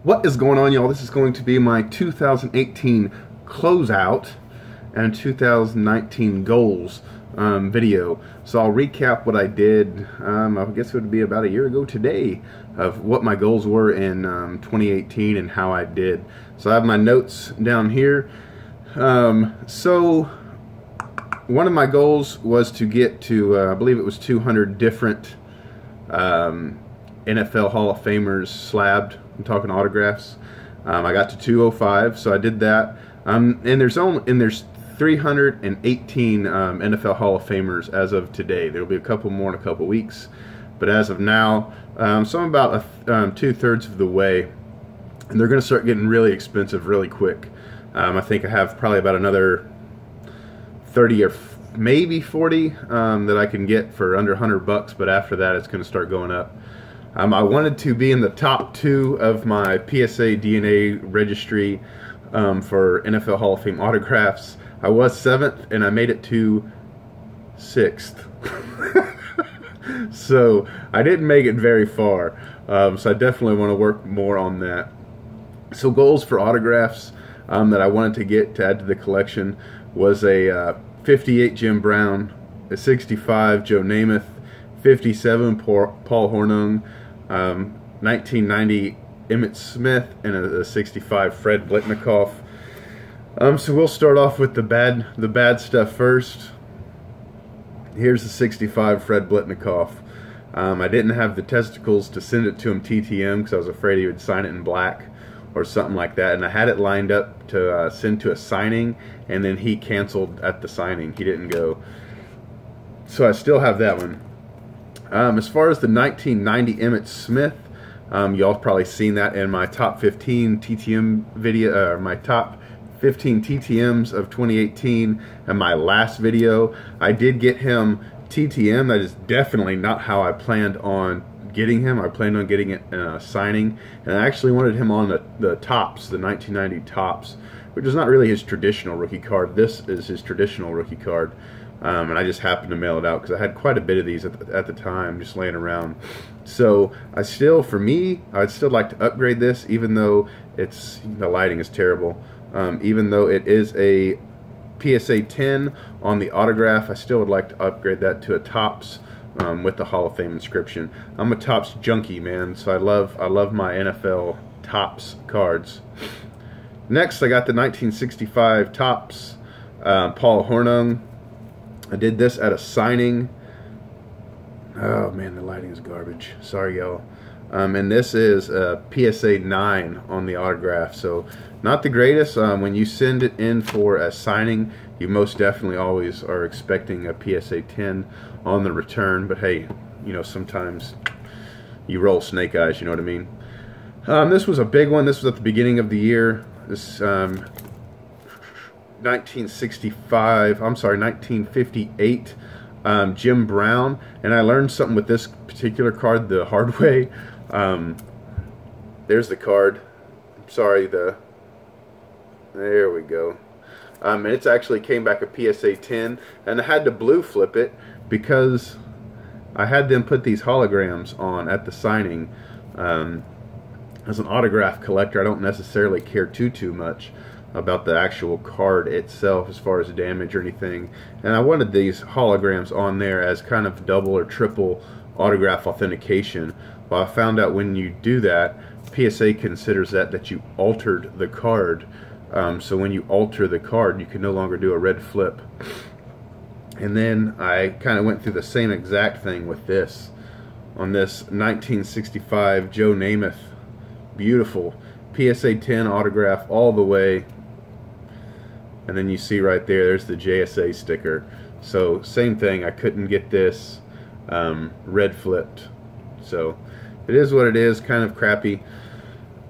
What is going on, y'all? This is going to be my 2018 closeout and 2019 goals video. So I'll recap what I did, I guess it would be about a year ago today, of what my goals were in 2018 and how I did. So I have my notes down here. So one of my goals was to get to, I believe it was 200 different NFL Hall of Famers slabbed. I'm talking autographs. I got to 205, so I did that. And there's 318 NFL Hall of Famers as of today. There'll be a couple more in a couple weeks, but as of now, so I'm about 2/3 of the way, and they're going to start getting really expensive really quick. I think I have probably about another 30 or maybe 40 that I can get for under $100, but after that it's going to start going up. I wanted to be in the top 2 of my PSA DNA registry for NFL Hall of Fame autographs. I was 7th and I made it to 6th. So I didn't make it very far. So I definitely want to work more on that. So goals for autographs that I wanted to get to add to the collection was a 58 Jim Brown, a 65 Joe Namath, 57 Paul Hornung, 1990 Emmitt Smith, and a 65 Fred Blitnikoff. So we'll start off with the bad stuff first. Here's the 65 Fred Blitnikoff. I didn't have the testicles to send it to him TTM because I was afraid he would sign it in black or something like that, and I had it lined up to send to a signing, and then he canceled at the signing. He didn't go, so I still have that one. As far as the 1990 Emmitt Smith, y'all probably seen that in my top 15 TTM video, my top 15 TTMs of 2018, and my last video. I did get him TTM. That is definitely not how I planned on getting him. I planned on getting it in a signing, and I actually wanted him on the tops, the 1990 tops, which is not really his traditional rookie card. This is his traditional rookie card. And I just happened to mail it out because I had quite a bit of these at the time just laying around. So I still, for me, I'd still like to upgrade this, even though it's, the lighting is terrible. Even though it is a PSA 10 on the autograph, I still would like to upgrade that to a Topps with the Hall of Fame inscription. I'm a Topps junkie, man, so I love my NFL Topps cards. Next, I got the 1965 Topps Paul Hornung. I did this at a signing. Oh man, the lighting is garbage. Sorry, y'all. And this is a PSA 9 on the autograph, so not the greatest. When you send it in for a signing, you most definitely always are expecting a PSA 10 on the return, but hey, you know, sometimes you roll snake eyes, you know what I mean? This was a big one. This was at the beginning of the year. This 1958 Jim Brown, and I learned something with this particular card the hard way. There's the card. I'm sorry, there we go. And it's actually came back a PSA 10, and I had to blue flip it because I had them put these holograms on at the signing. As an autograph collector, I don't necessarily care too much about the actual card itself as far as damage or anything, and I wanted these holograms on there as kind of double or triple autograph authentication. Well, I found out when you do that, PSA considers that you altered the card. So when you alter the card, you can no longer do a red flip. And then I kind of went through the same exact thing with this. On this 1965 Joe Namath, beautiful PSA 10 autograph all the way. And then you see right there's the JSA sticker. So same thing, I couldn't get this red flipped. So it is what it is, kind of crappy.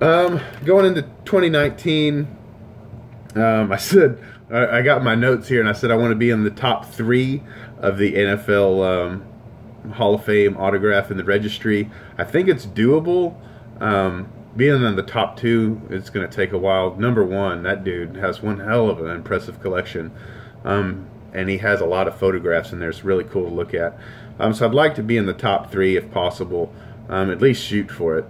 Going into 2019, I said, I got my notes here and I said I want to be in the top 3 of the NFL Hall of Fame autograph in the registry. I think it's doable. Being in the top 2, it's going to take a while. Number 1, that dude has one hell of an impressive collection. And he has a lot of photographs in there. It's really cool to look at. So I'd like to be in the top 3 if possible. At least shoot for it.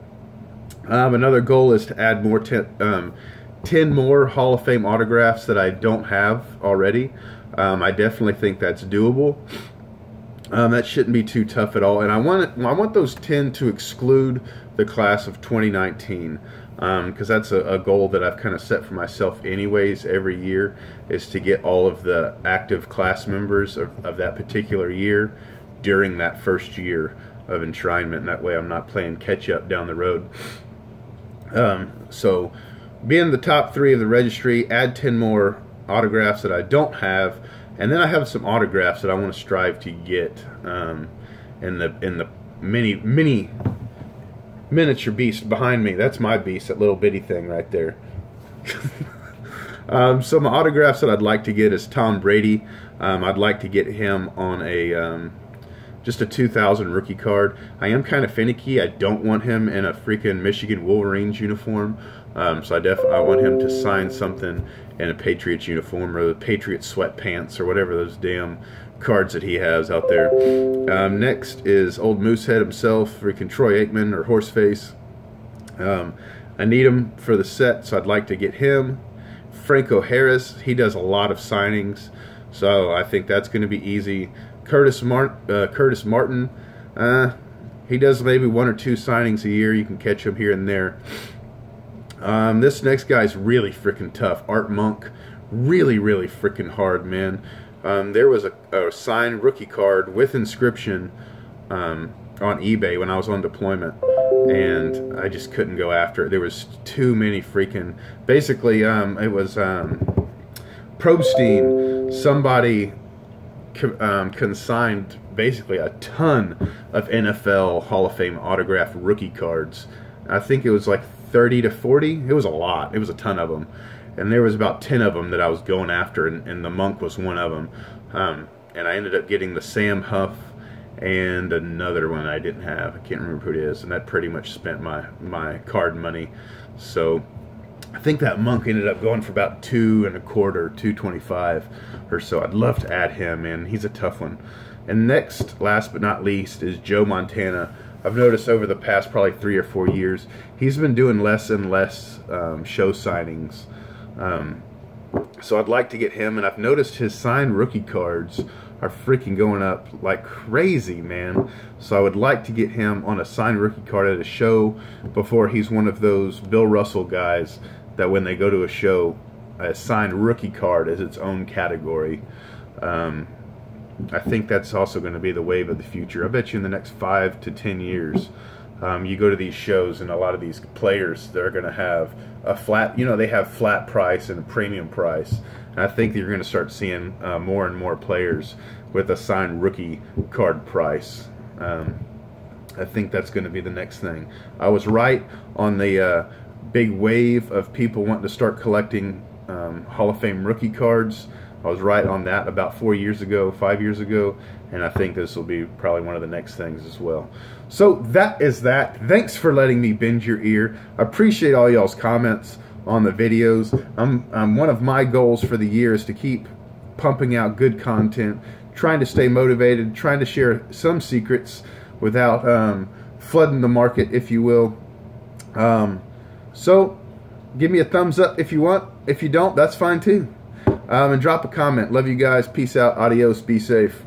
Another goal is to add more 10 more Hall of Fame autographs that I don't have already. I definitely think that's doable. That shouldn't be too tough at all. And I want those 10 to exclude the class of 2019, because that's a goal that I've kind of set for myself anyways every year, is to get all of the active class members of that particular year during that first year of enshrinement. And that way I'm not playing catch up down the road. So being the top 3 of the registry, add 10 more autographs that I don't have, and then I have some autographs that I want to strive to get in the mini miniature beast behind me. That's my beast, that little bitty thing right there. Some autographs that I'd like to get is Tom Brady. I'd like to get him on a just a 2000 rookie card. I am kind of finicky. I don't want him in a freaking Michigan Wolverines uniform. So I want him to sign something in a Patriots uniform, or the Patriots sweatpants, or whatever those damn cards that he has out there. Next is old Moosehead himself, freaking Troy Aikman, or Horseface. I need him for the set, so I'd like to get him. Franco Harris, he does a lot of signings, so I think that's going to be easy. Curtis Martin, he does maybe 1 or 2 signings a year. You can catch him here and there. This next guy's really freaking tough. Art Monk, really freaking hard, man. There was a signed rookie card with inscription on eBay when I was on deployment, and I just couldn't go after it. There was too many freaking, basically it was Probstein. Somebody consigned basically a ton of NFL Hall of Fame autographed rookie cards. I think it was like 30 to 40. It was a lot. It was a ton of them, and there was about 10 of them that I was going after, and the Monk was one of them. And I ended up getting the Sam Huff and another one I didn't have. I can't remember who it is, and that pretty much spent my card money. So I think that Monk ended up going for about $2.25, $2.25 or so. I'd love to add him, man. He's a tough one. And next, last but not least, is Joe Montana. I've noticed over the past probably 3 or 4 years, he's been doing less and less show signings. So I'd like to get him, and I've noticed his signed rookie cards are freaking going up like crazy, man. So I would like to get him on a signed rookie card at a show before he's one of those Bill Russell guys that when they go to a show, a signed rookie card is its own category. I think that's also going to be the wave of the future. I bet you in the next 5 to 10 years, you go to these shows, and a lot of these players, they're going to have a flat, they have flat price and a premium price. And I think that you're going to start seeing more and more players with a signed rookie card price. I think that's going to be the next thing. I was right on the big wave of people wanting to start collecting Hall of Fame rookie cards. I was right on that about 4 years ago, 5 years ago, and I think this will be probably one of the next things as well. So that is that. Thanks for letting me bend your ear. I appreciate all y'all's comments on the videos. One of my goals for the year is to keep pumping out good content, trying to stay motivated, trying to share some secrets without flooding the market, if you will. So give me a thumbs up if you want. If you don't, that's fine too. And drop a comment. Love you guys. Peace out. Adios. Be safe.